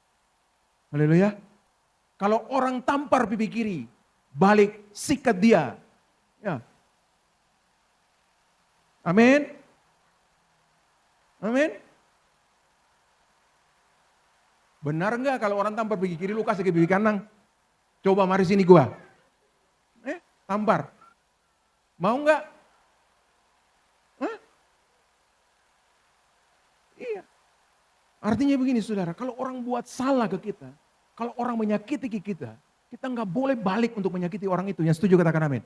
Haleluya. Kalau orang tampar pipi kiri, balik sikat dia. Ya. Amin. Amin. Benar enggak kalau orang tampar pipi kiri lu kasih ke pipi kanan? Coba mari sini gua. Tampar. Mau enggak? Hah? Iya. Artinya begini saudara, kalau orang buat salah ke kita, kalau orang menyakiti kita, Kita nggak boleh balik untuk menyakiti orang itu. Yang setuju katakan amin.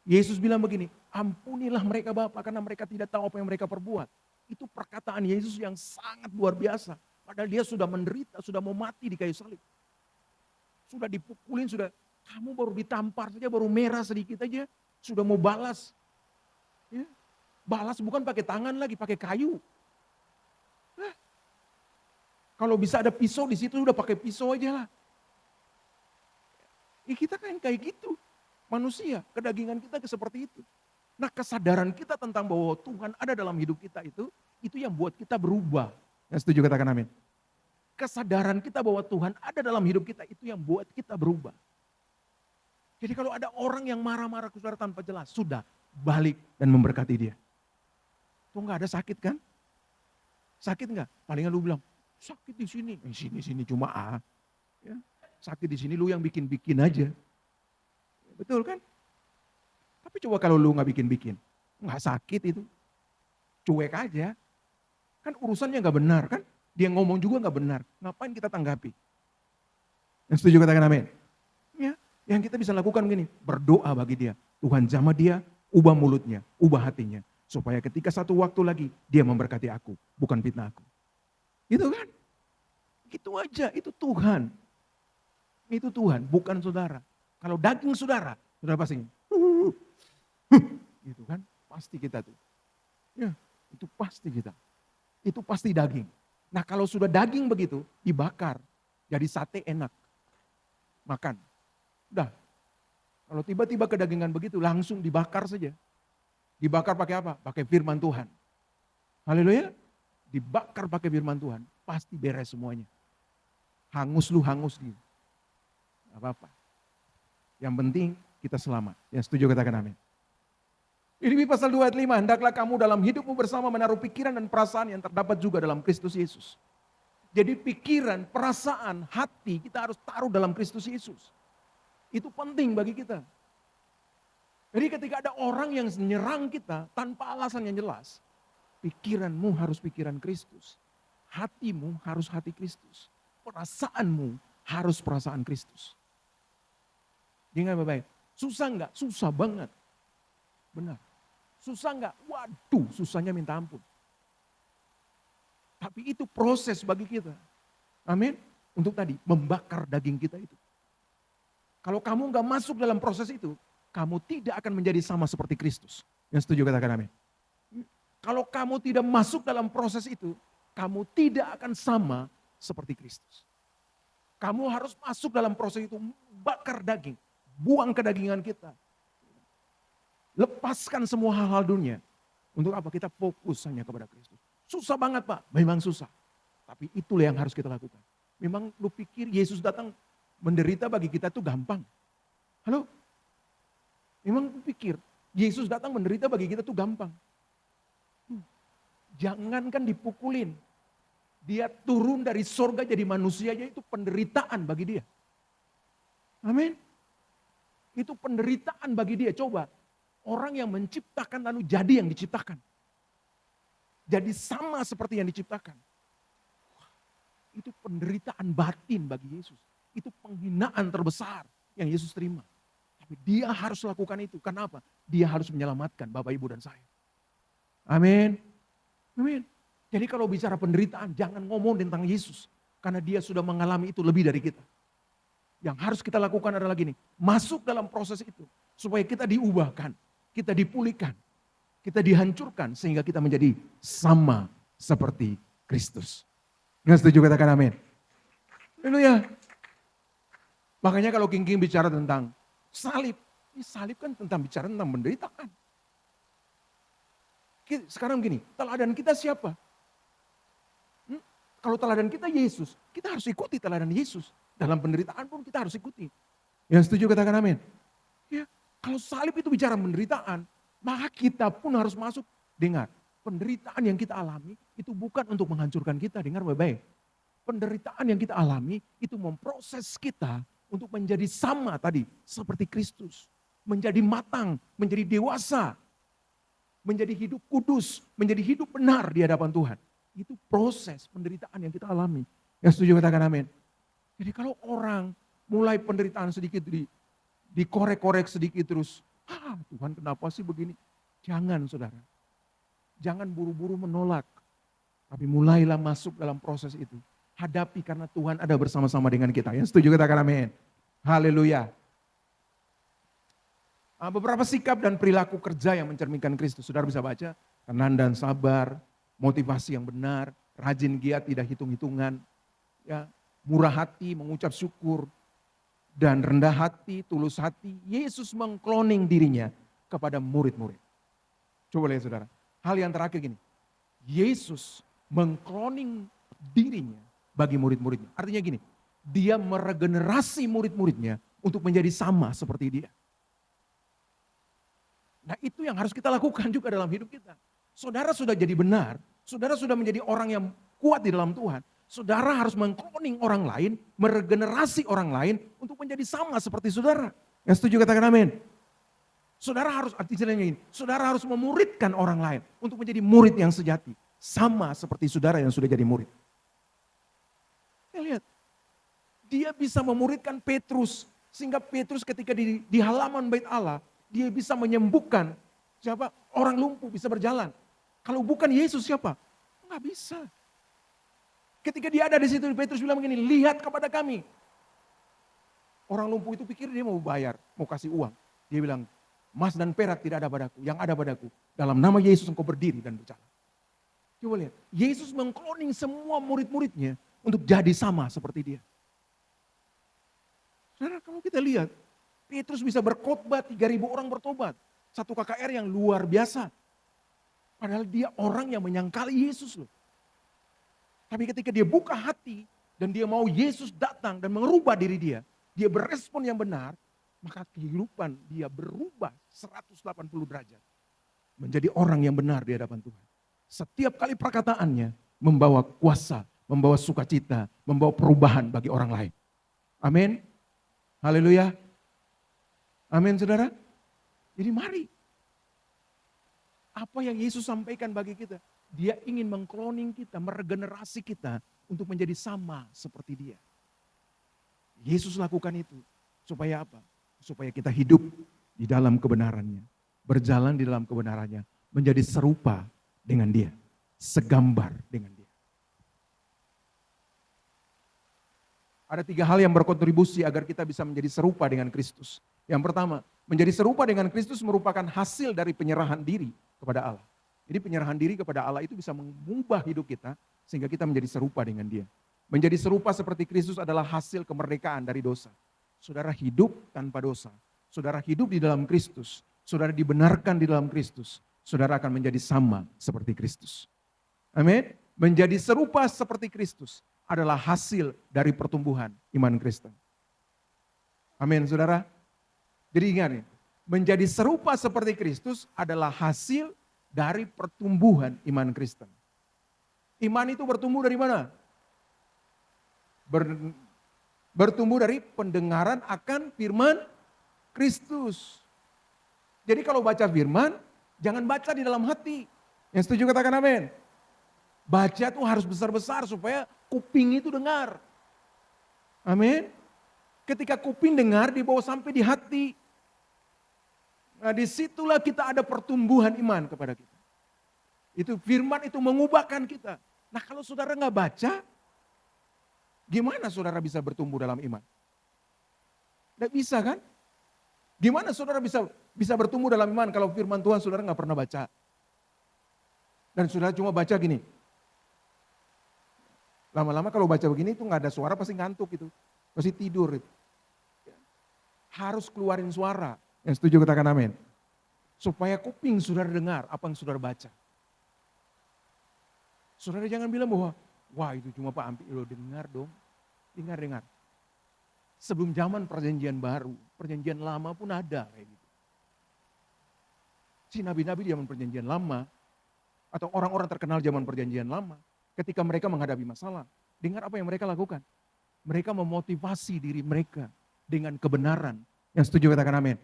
Yesus bilang begini, ampunilah mereka Bapa karena mereka tidak tahu apa yang mereka perbuat. Itu perkataan Yesus yang sangat luar biasa. Padahal dia sudah menderita, sudah mau mati di kayu salib. Sudah dipukulin, kamu baru ditampar saja, baru merah sedikit aja, sudah mau balas. Ya, balas bukan pakai tangan lagi, pakai kayu. Kalau bisa ada pisau di situ, udah pakai pisau aja lah. Kita kan kayak gitu. Manusia, kedagingan kita seperti itu. Nah, kesadaran kita tentang bahwa Tuhan ada dalam hidup kita itu yang buat kita berubah. Yang setuju katakan amin. Kesadaran kita bahwa Tuhan ada dalam hidup kita itu yang buat kita berubah. Jadi kalau ada orang yang marah-marah ke saudara tanpa jelas, sudah balik dan memberkati dia. Tuh nggak ada sakit kan? Sakit nggak? Palingan lu bilang, sakit di sini. Sini cuma ya. Sakit di sini lu yang bikin-bikin aja. Betul kan? Tapi coba kalau lu nggak bikin-bikin, nggak sakit itu. Cuek aja. Kan urusannya nggak benar kan? Dia ngomong juga nggak benar. Ngapain kita tanggapi? Yang setuju katakan amin. Ya, yang kita bisa lakukan gini, berdoa bagi dia. Tuhan jamah dia, ubah mulutnya, ubah hatinya. Supaya ketika satu waktu lagi dia memberkati aku, bukan fitnah aku. Itu kan? Itu aja, itu Tuhan. Itu Tuhan, bukan saudara. Kalau daging saudara pasti gitu kan, pasti kita tuh. Ya, itu pasti kita. Itu pasti daging. Nah kalau sudah daging begitu, dibakar, jadi sate enak. Makan. Udah. Kalau tiba-tiba kedagingan begitu, langsung dibakar saja. Dibakar pakai apa? Pakai firman Tuhan. Haleluya. Dibakar pakai firman Tuhan, pasti beres semuanya. Hangus gitu. Gak apa-apa. Yang penting kita selamat. Yang setuju katakan amin. Filipi pasal 2 ayat 5, hendaklah kamu dalam hidupmu bersama menaruh pikiran dan perasaan yang terdapat juga dalam Kristus Yesus. Jadi pikiran, perasaan, hati kita harus taruh dalam Kristus Yesus. Itu penting bagi kita. Jadi ketika ada orang yang menyerang kita tanpa alasan yang jelas, pikiranmu harus pikiran Kristus. Hatimu harus hati Kristus. Perasaanmu harus perasaan Kristus. Ingat baik-baik, susah enggak? Susah banget. Benar. Susah enggak? Waduh, susahnya minta ampun. Tapi itu proses bagi kita. Amin. Untuk tadi, membakar daging kita itu. Kalau kamu enggak masuk dalam proses itu, kamu tidak akan menjadi sama seperti Kristus. Yang setuju katakan amin. Kalau kamu tidak masuk dalam proses itu, kamu tidak akan sama seperti Kristus. Kamu harus masuk dalam proses itu, bakar daging. Buang kedagingan kita. Lepaskan semua hal-hal dunia. Untuk apa? Kita fokus hanya kepada Kristus. Susah banget Pak, memang susah. Tapi itulah yang harus kita lakukan. Memang lu pikir Yesus datang menderita bagi kita itu gampang? Halo? Memang lu pikir Yesus datang menderita bagi kita itu gampang? Jangankan dipukulin. Dia turun dari sorga jadi manusia aja itu penderitaan bagi dia. Amin. Itu penderitaan bagi dia. Coba, orang yang menciptakan lalu jadi yang diciptakan. Jadi sama seperti yang diciptakan. Itu penderitaan batin bagi Yesus. Itu penghinaan terbesar yang Yesus terima. Tapi dia harus lakukan itu. Kenapa? Dia harus menyelamatkan Bapak, Ibu, dan saya. Amin. Amin. Jadi kalau bicara penderitaan, jangan ngomong tentang Yesus. Karena dia sudah mengalami itu lebih dari kita. Yang harus kita lakukan adalah gini, masuk dalam proses itu. Supaya kita diubahkan, kita dipulihkan, kita dihancurkan. Sehingga kita menjadi sama seperti Kristus. Nggak setuju katakan amin. Haleluya. Makanya kalau King bicara tentang salib. Ini salib kan bicara tentang penderitaan. Sekarang gini, teladan kita siapa? Kalau teladan kita Yesus, kita harus ikuti teladan Yesus. Dalam penderitaan pun kita harus ikuti. Yang setuju katakan amin. Ya, kalau salib itu bicara penderitaan, maka kita pun harus masuk. Dengar, penderitaan yang kita alami itu bukan untuk menghancurkan kita. Dengar baik-baik. Penderitaan yang kita alami itu memproses kita untuk menjadi sama tadi seperti Kristus. Menjadi matang, menjadi dewasa. Menjadi hidup kudus, menjadi hidup benar di hadapan Tuhan. Itu proses penderitaan yang kita alami. Yang setuju katakan amin. Jadi kalau orang mulai penderitaan sedikit dikorek-korek sedikit terus. Tuhan kenapa sih begini? Jangan saudara. Jangan buru-buru menolak. Tapi mulailah masuk dalam proses itu. Hadapi karena Tuhan ada bersama-sama dengan kita. Yang setuju katakan amin. Haleluya. Beberapa sikap dan perilaku kerja yang mencerminkan Kristus. Saudara bisa baca. Tenang dan sabar, motivasi yang benar, rajin giat tidak hitung-hitungan, ya, murah hati, mengucap syukur, dan rendah hati, tulus hati. Yesus mengkloning dirinya kepada murid-murid. Coba lihat saudara. Hal yang terakhir gini. Yesus mengkloning dirinya bagi murid-muridnya. Artinya gini, dia meregenerasi murid-muridnya untuk menjadi sama seperti dia. Nah itu yang harus kita lakukan juga dalam hidup kita. Saudara sudah jadi benar, saudara sudah menjadi orang yang kuat di dalam Tuhan. Saudara harus mengkloning orang lain, meregenerasi orang lain untuk menjadi sama seperti saudara. Yang setuju katakan amin. Saudara harus, artinya ini, saudara harus memuridkan orang lain untuk menjadi murid yang sejati. Sama seperti saudara yang sudah jadi murid. Lihat, dia bisa memuridkan Petrus, sehingga Petrus ketika di halaman bait Allah, dia bisa menyembuhkan siapa? Orang lumpuh bisa berjalan. Kalau bukan Yesus siapa? Enggak bisa. Ketika dia ada di situ, Petrus bilang begini, lihat kepada kami. Orang lumpuh itu pikir dia mau bayar, mau kasih uang. Dia bilang, emas dan perak tidak ada padaku, yang ada padaku. Dalam nama Yesus engkau berdiri dan berjalan. Coba lihat, Yesus mengkloning semua murid-muridnya untuk jadi sama seperti dia. Saudara, kalau kita lihat, Petrus bisa berkhotbah, 3.000 orang bertobat. Satu KKR yang luar biasa. Padahal dia orang yang menyangkali Yesus loh. Tapi ketika dia buka hati dan dia mau Yesus datang dan merubah diri dia berespon yang benar, maka kehidupan dia berubah 180 derajat. Menjadi orang yang benar di hadapan Tuhan. Setiap kali perkataannya membawa kuasa, membawa sukacita, membawa perubahan bagi orang lain. Amin. Haleluya. Amin saudara. Jadi mari. Apa yang Yesus sampaikan bagi kita? Dia ingin mengkloning kita, meregenerasi kita untuk menjadi sama seperti dia. Yesus lakukan itu. Supaya apa? Supaya kita hidup di dalam kebenarannya. Berjalan di dalam kebenarannya. Menjadi serupa dengan dia. Segambar dengan dia. Ada 3 hal yang berkontribusi agar kita bisa menjadi serupa dengan Kristus. Yang pertama, menjadi serupa dengan Kristus merupakan hasil dari penyerahan diri kepada Allah. Jadi penyerahan diri kepada Allah itu bisa mengubah hidup kita sehingga kita menjadi serupa dengan dia. Menjadi serupa seperti Kristus adalah hasil kemerdekaan dari dosa. Saudara hidup tanpa dosa. Saudara hidup di dalam Kristus. Saudara dibenarkan di dalam Kristus. Saudara akan menjadi sama seperti Kristus. Amin. Menjadi serupa seperti Kristus adalah hasil dari pertumbuhan iman Kristen. Amin saudara. Jadi ingat nih, menjadi serupa seperti Kristus adalah hasil dari pertumbuhan iman Kristen. Iman itu bertumbuh dari mana? Bertumbuh dari pendengaran akan firman Kristus. Jadi kalau baca firman, jangan baca di dalam hati. Yang setuju katakan amin. Baca tuh harus besar-besar supaya kuping itu dengar. Amin. Ketika kuping dengar dibawa sampai di hati. Nah disitulah kita ada pertumbuhan iman kepada kita. Itu firman itu mengubahkan kita. Nah kalau saudara nggak baca, gimana saudara bisa bertumbuh dalam iman? Nggak bisa kan? Gimana saudara bisa bertumbuh dalam iman kalau firman Tuhan saudara nggak pernah baca? Dan saudara cuma baca gini. Lama-lama kalau baca begini itu nggak ada suara pasti ngantuk gitu. Pasti tidur. Gitu. Harus keluarin suara. Yang setuju katakan amin. Supaya kuping saudara dengar apa yang saudara baca. Saudara jangan bilang bahwa, wah itu cuma Pak Ampi, lo dengar dong. Dengar. Sebelum zaman perjanjian baru, perjanjian lama pun ada kayak gitu. Si nabi-nabi di zaman perjanjian lama, atau orang-orang terkenal zaman perjanjian lama, ketika mereka menghadapi masalah, dengar apa yang mereka lakukan. Mereka memotivasi diri mereka dengan kebenaran. Yang setuju katakan amin.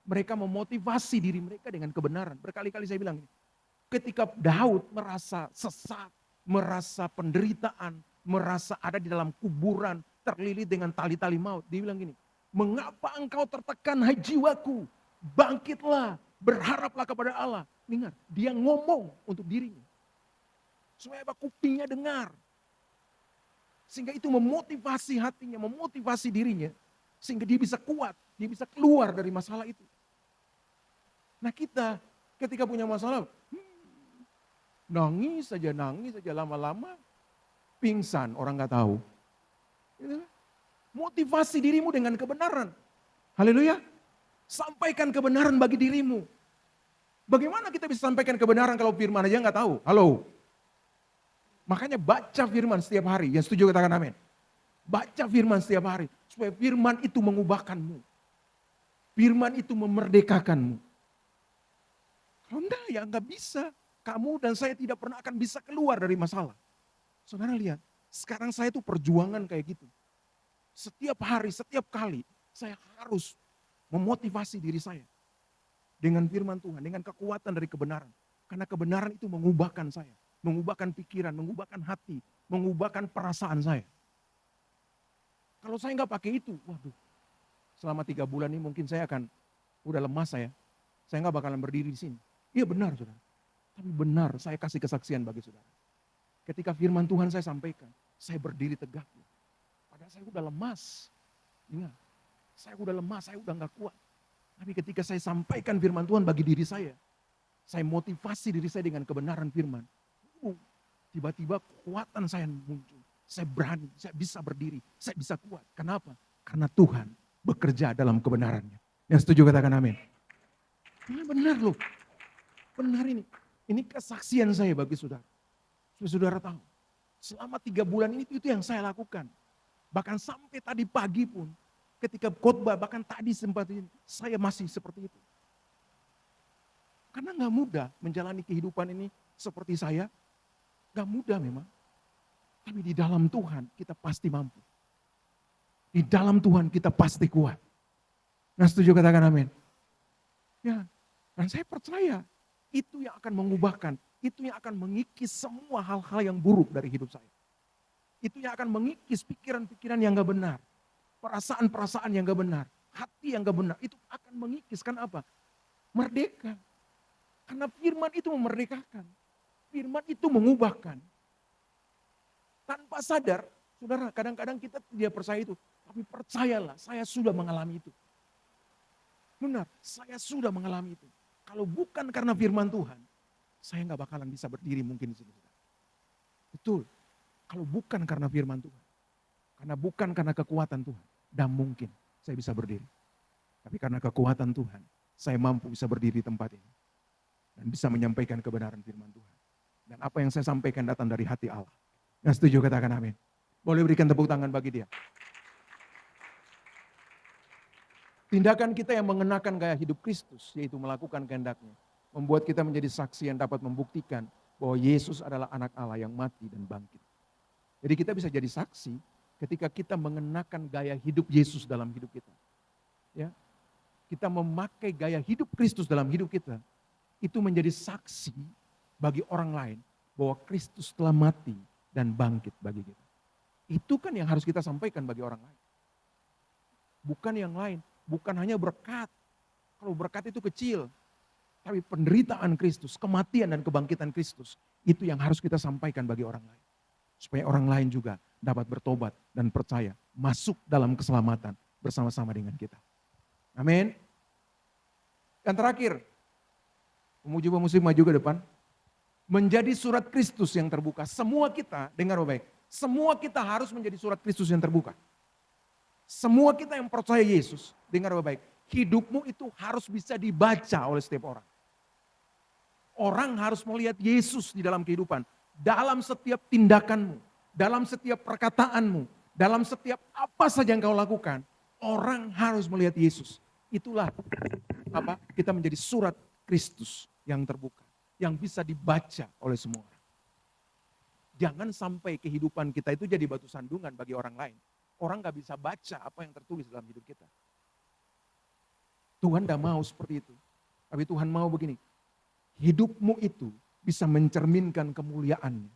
Mereka memotivasi diri mereka dengan kebenaran. Berkali-kali saya bilang, ketika Daud merasa sesat, merasa penderitaan, merasa ada di dalam kuburan, terlilit dengan tali-tali maut. Dia bilang gini, mengapa engkau tertekan hai jiwaku? Bangkitlah, berharaplah kepada Allah. Dengar, dia ngomong untuk dirinya. Supaya kupingnya dengar. Sehingga itu memotivasi hatinya, memotivasi dirinya. Sehingga dia bisa kuat, dia bisa keluar dari masalah itu. Nah kita ketika punya masalah, nangis saja lama-lama pingsan, orang nggak tahu. Motivasi dirimu dengan kebenaran. Haleluya. Sampaikan kebenaran bagi dirimu. Bagaimana kita bisa sampaikan kebenaran kalau firman aja nggak tahu? Halo. Makanya baca firman setiap hari. Yang setuju katakan amin. Baca firman setiap hari. Supaya firman itu mengubahkanmu. Firman itu memerdekakanmu. Kalau enggak ya enggak bisa. Kamu dan saya tidak pernah akan bisa keluar dari masalah. Saudara lihat. Sekarang saya tuh perjuangan kayak gitu. Setiap hari, setiap kali. Saya harus memotivasi diri saya. Dengan firman Tuhan. Dengan kekuatan dari kebenaran. Karena kebenaran itu mengubahkan saya. Mengubahkan pikiran, mengubahkan hati, mengubahkan perasaan saya. Kalau saya nggak pakai itu, waduh, selama 3 bulan ini mungkin saya akan udah lemas saya nggak bakalan berdiri di sini. Iya benar saudara, tapi benar saya kasih kesaksian bagi saudara. Ketika firman Tuhan saya sampaikan, saya berdiri tegak. Padahal saya udah lemas, ingat, saya udah lemas, saya udah nggak kuat. Tapi ketika saya sampaikan firman Tuhan bagi diri saya motivasi diri saya dengan kebenaran firman. Tiba-tiba kekuatan saya muncul. Saya berani, saya bisa berdiri, saya bisa kuat. Kenapa? Karena Tuhan bekerja dalam kebenarannya. Yang setuju katakan amin. Ini benar loh. Benar ini. Ini kesaksian saya bagi saudara. Supaya saudara tahu. Selama 3 bulan ini itu yang saya lakukan. Bahkan sampai tadi pagi pun. Ketika khotbah, bahkan tadi sempat ini, saya masih seperti itu. Karena gak mudah menjalani kehidupan ini seperti saya. Gak mudah memang. Tapi di dalam Tuhan kita pasti mampu. Di dalam Tuhan kita pasti kuat. Nah setuju katakan amin. Ya, dan saya percaya itu yang akan mengubahkan. Itu yang akan mengikis semua hal-hal yang buruk dari hidup saya. Itu yang akan mengikis pikiran-pikiran yang gak benar. Perasaan-perasaan yang gak benar. Hati yang gak benar. Itu akan mengikiskan apa? Merdeka. Karena firman itu memerdekakan. Firman itu mengubahkan. Tanpa sadar, saudara, kadang-kadang kita tidak percaya itu. Tapi percayalah, saya sudah mengalami itu. Benar, saya sudah mengalami itu. Kalau bukan karena firman Tuhan, saya nggak bakalan bisa berdiri mungkin di sini. Betul, kalau bukan karena firman Tuhan. Karena bukan karena kekuatan Tuhan, dan mungkin saya bisa berdiri. Tapi karena kekuatan Tuhan, saya mampu bisa berdiri di tempat ini. Dan bisa menyampaikan kebenaran firman Tuhan. Dan apa yang saya sampaikan datang dari hati Allah. Yang setuju katakan amin. Boleh berikan tepuk tangan bagi dia. Tindakan kita yang mengenakan gaya hidup Kristus, yaitu melakukan kehendaknya, membuat kita menjadi saksi yang dapat membuktikan bahwa Yesus adalah anak Allah yang mati dan bangkit. Jadi kita bisa jadi saksi ketika kita mengenakan gaya hidup Yesus dalam hidup kita. Ya, kita memakai gaya hidup Kristus dalam hidup kita, itu menjadi saksi bagi orang lain bahwa Kristus telah mati dan bangkit bagi kita. Itu kan yang harus kita sampaikan bagi orang lain. Bukan yang lain, bukan hanya berkat. Kalau berkat itu kecil, tapi penderitaan Kristus, kematian dan kebangkitan Kristus, itu yang harus kita sampaikan bagi orang lain. Supaya orang lain juga dapat bertobat dan percaya, masuk dalam keselamatan bersama-sama dengan kita. Amin. Dan terakhir, pemuji-pemuji maju ke depan. Menjadi surat Kristus yang terbuka. Semua kita, dengar baik, semua kita harus menjadi surat Kristus yang terbuka. Semua kita yang percaya Yesus, dengar baik, hidupmu itu harus bisa dibaca oleh setiap orang. Orang harus melihat Yesus di dalam kehidupan, dalam setiap tindakanmu, dalam setiap perkataanmu, dalam setiap apa saja yang kau lakukan, orang harus melihat Yesus. Itulah apa? Kita menjadi surat Kristus yang terbuka, yang bisa dibaca oleh semua orang. Jangan sampai kehidupan kita itu jadi batu sandungan bagi orang lain. Orang gak bisa baca apa yang tertulis dalam hidup kita. Tuhan gak mau seperti itu. Tapi Tuhan mau begini. Hidupmu itu bisa mencerminkan kemuliaannya.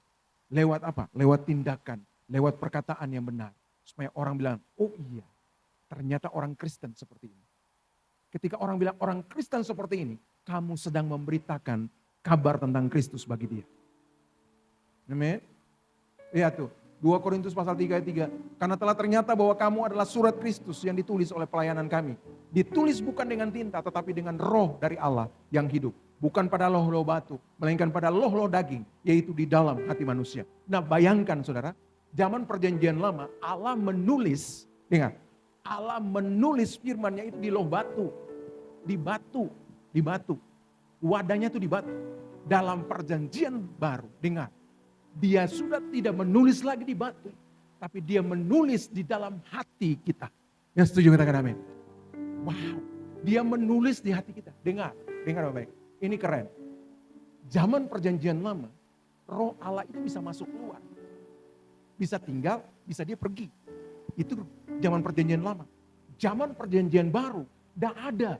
Lewat apa? Lewat tindakan, lewat perkataan yang benar. Supaya orang bilang, oh iya, ternyata orang Kristen seperti ini. Ketika orang bilang orang Kristen seperti ini, kamu sedang memberitakan kabar tentang Kristus bagi dia. Amin. Lihat tuh, 2 Korintus pasal 3 ayat 3. Karena telah ternyata bahwa kamu adalah surat Kristus yang ditulis oleh pelayanan kami. Ditulis bukan dengan tinta tetapi dengan roh dari Allah yang hidup. Bukan pada loh-loh batu, melainkan pada loh-loh daging, yaitu di dalam hati manusia. Nah bayangkan saudara, zaman perjanjian lama Allah menulis, dengar, Allah menulis firman-Nya itu di loh batu. Di batu. Wadahnya itu di batu. Dalam perjanjian baru, dengar. Dia sudah tidak menulis lagi di batu, tapi dia menulis di dalam hati kita. Yang setuju katakan amin. Wow, dia menulis di hati kita. Dengar baik. Ini keren. Zaman perjanjian lama, roh Allah itu bisa masuk keluar. Bisa tinggal, bisa dia pergi. Itu zaman perjanjian lama. Zaman perjanjian baru, tidak ada.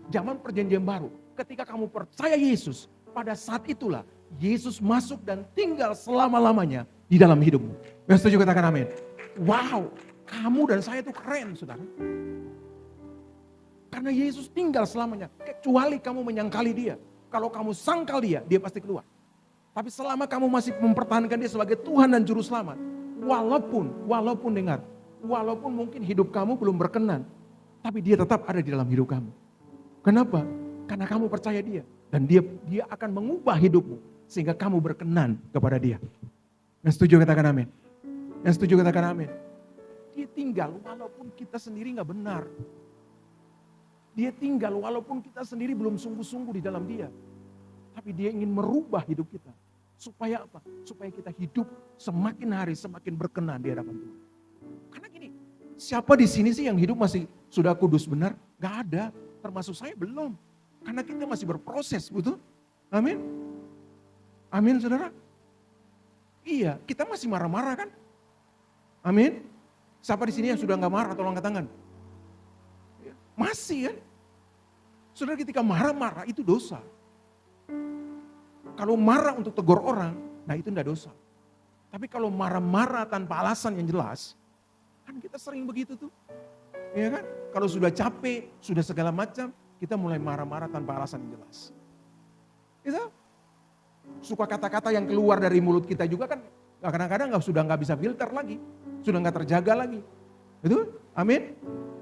Zaman perjanjian baru, ketika kamu percaya Yesus, pada saat itulah Yesus masuk dan tinggal selama-lamanya di dalam hidupmu. Yang setuju katakan amin. Wow, kamu dan saya itu keren saudara. Karena Yesus tinggal selamanya, kecuali kamu menyangkali dia. Kalau kamu sangkal dia pasti keluar. Tapi selama kamu masih mempertahankan dia sebagai Tuhan dan Juru Selamat, walaupun dengar, walaupun mungkin hidup kamu belum berkenan, tapi dia tetap ada di dalam hidup kamu. Kenapa? Karena kamu percaya dia. Dan dia akan mengubah hidupmu sehingga kamu berkenan kepada dia. Yang setuju katakan amin. Yang setuju katakan amin. Dia tinggal walaupun kita sendiri gak benar. Dia tinggal walaupun kita sendiri belum sungguh-sungguh di dalam dia. Tapi dia ingin merubah hidup kita. Supaya apa? Supaya kita hidup semakin hari semakin berkenan di hadapan Tuhan. Karena gini, siapa di sini sih yang hidup masih sudah kudus benar? Gak ada, termasuk saya belum. Karena kita masih berproses, betul? Amin. Amin, saudara. Iya, kita masih marah-marah kan? Amin. Siapa di sini yang sudah gak marah atau angkat tangan? Masih kan? Saudara, ketika marah-marah itu dosa. Kalau marah untuk tegur orang, nah itu enggak dosa. Tapi kalau marah-marah tanpa alasan yang jelas, kan kita sering begitu tuh. Iya kan? Kalau sudah capek, sudah segala macam, kita mulai marah-marah tanpa alasan yang jelas. Itu suka kata-kata yang keluar dari mulut kita juga kan kadang-kadang sudah nggak bisa filter lagi, sudah nggak terjaga lagi. Itu, amin.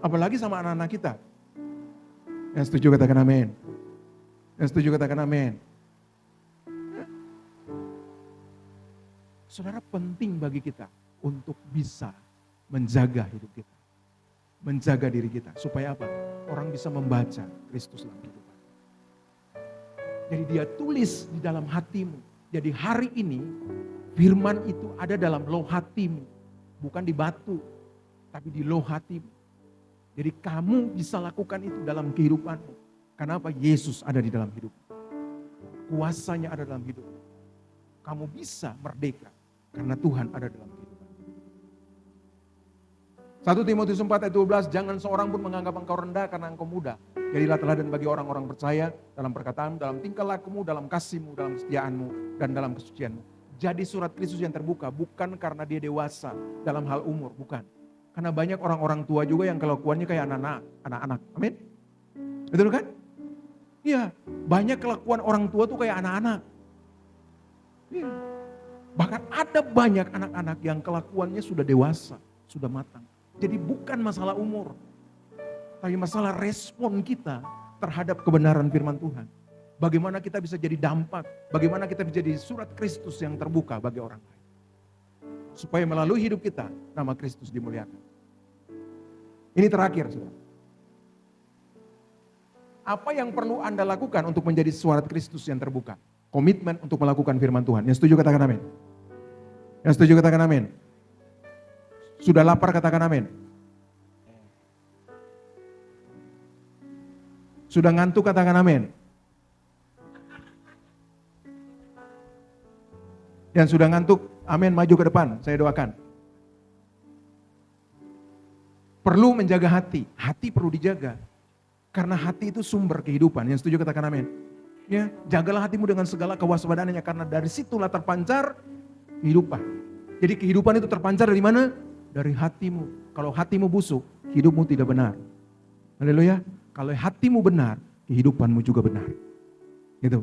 Apalagi sama anak-anak kita. Yang setuju katakan amin. Yang setuju katakan amin. Saudara, penting bagi kita untuk bisa menjaga hidup kita. Menjaga diri kita. Supaya apa? Orang bisa membaca Kristus dalam kehidupan. Jadi dia tulis di dalam hatimu. Jadi hari ini firman itu ada dalam loh hatimu. Bukan di batu, tapi di loh hatimu. Jadi kamu bisa lakukan itu dalam kehidupanmu. Karena apa? Yesus ada di dalam hidupmu. Kuasanya ada dalam hidupmu. Kamu bisa merdeka karena Tuhan ada dalam kehidupan. 1 Timotius 4 ayat 12, jangan seorang pun menganggap engkau rendah karena engkau muda. Jadilah teladan bagi orang-orang percaya dalam perkataan, dalam tingkah lakumu, dalam kasihmu, dalam kesetiaanmu, dan dalam kesucianmu. Jadi surat Kristus yang terbuka bukan karena dia dewasa dalam hal umur, bukan. Karena banyak orang-orang tua juga yang kelakuannya kayak anak-anak. Amin? Betul kan? Iya, banyak kelakuan orang tua tuh kayak anak-anak. Iya. Bahkan ada banyak anak-anak yang kelakuannya sudah dewasa, sudah matang. Jadi bukan masalah umur, tapi masalah respon kita terhadap kebenaran firman Tuhan. Bagaimana kita bisa jadi dampak, bagaimana kita bisa jadi surat Kristus yang terbuka bagi orang lain. Supaya melalui hidup kita, nama Kristus dimuliakan. Ini terakhir, saudara. Apa yang perlu Anda lakukan untuk menjadi surat Kristus yang terbuka? Komitmen untuk melakukan firman Tuhan. Yang setuju katakan amin. Yang setuju katakan amin. Sudah lapar katakan amin. Sudah ngantuk katakan amin. Yang sudah ngantuk, amin, maju ke depan, saya doakan. Perlu menjaga hati perlu dijaga. Karena hati itu sumber kehidupan. Yang setuju katakan amin. Ya, jagalah hatimu dengan segala kewaspadaannya karena dari situlah terpancar kehidupan. Jadi kehidupan itu terpancar dari mana? dari hatimu. Kalau hatimu busuk, hidupmu tidak benar. Haleluya. Kalau hatimu benar, kehidupanmu juga benar. Gitu.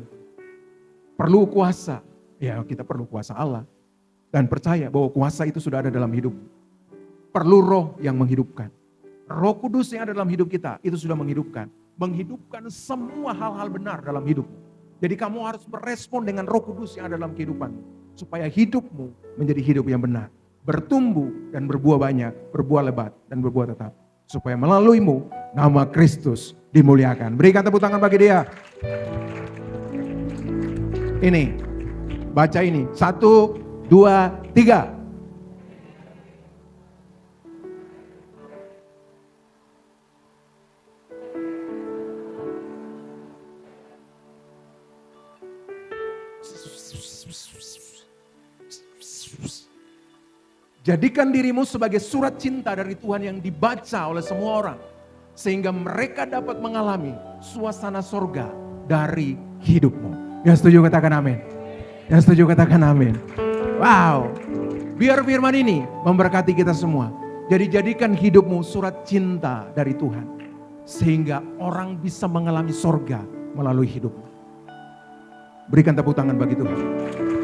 Perlu kuasa. Ya, kita perlu kuasa Allah. Dan percaya bahwa kuasa itu sudah ada dalam hidup. Perlu roh yang menghidupkan. Roh Kudus yang ada dalam hidup kita, itu sudah menghidupkan. Menghidupkan semua hal-hal benar dalam hidupmu. Jadi kamu harus berespon dengan Roh Kudus yang ada dalam kehidupanmu. Supaya hidupmu menjadi hidup yang benar. Bertumbuh dan berbuah banyak, berbuah lebat dan berbuah tetap. Supaya melaluimu nama Kristus dimuliakan. Berikan tepuk tangan bagi dia. Ini, baca ini. 1, 2, 3. Jadikan dirimu sebagai surat cinta dari Tuhan yang dibaca oleh semua orang. Sehingga mereka dapat mengalami suasana sorga dari hidupmu. Yang setuju katakan amin. Yang setuju katakan amin. Wow. Biar firman ini memberkati kita semua. Jadi jadikan hidupmu surat cinta dari Tuhan. Sehingga orang bisa mengalami sorga melalui hidupmu. Berikan tepuk tangan bagi Tuhan.